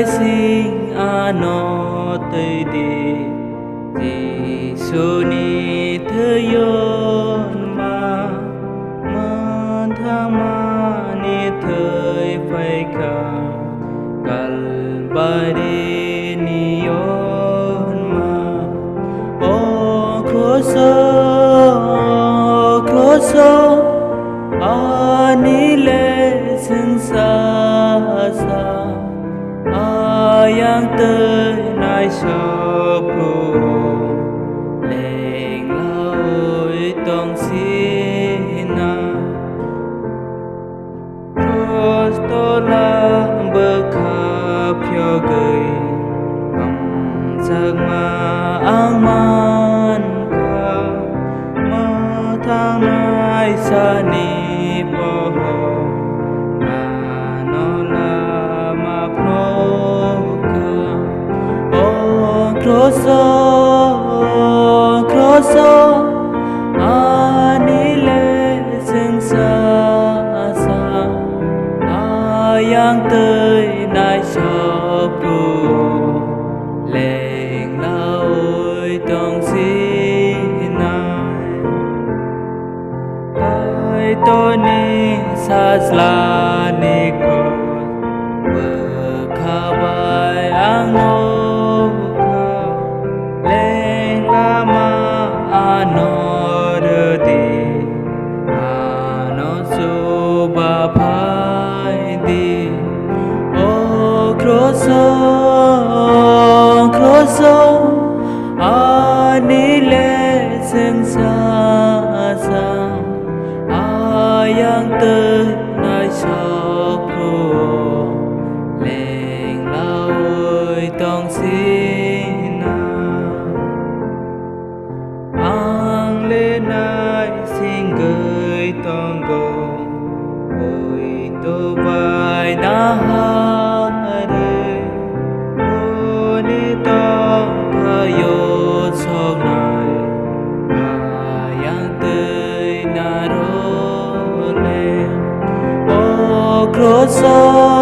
sinh ano tây đi Giê-xu-ni thứ yon ma thama ni thời phải cả Calvary ni yon ma o crosso ani le sinh sa sa yang tới nay sập lệnh lối tông xin Prostola berkap yo gầy giang ma aman ka thang nay sa ni poho anola ma proka o crosso anile sinh sa sa yang tới nay sập lệnh lối tông xin ai tôi ni sa la ni ko berkabar angok lệnh lama ano di ano suba di o crosso anile sinh sa sa yang tới nay sập lệnh lối tông xin ang lên nay xin gửi tông gồm ôi tô vai na ha đời ô ni tông thơ yo sông này yang tới na rô lên o crosso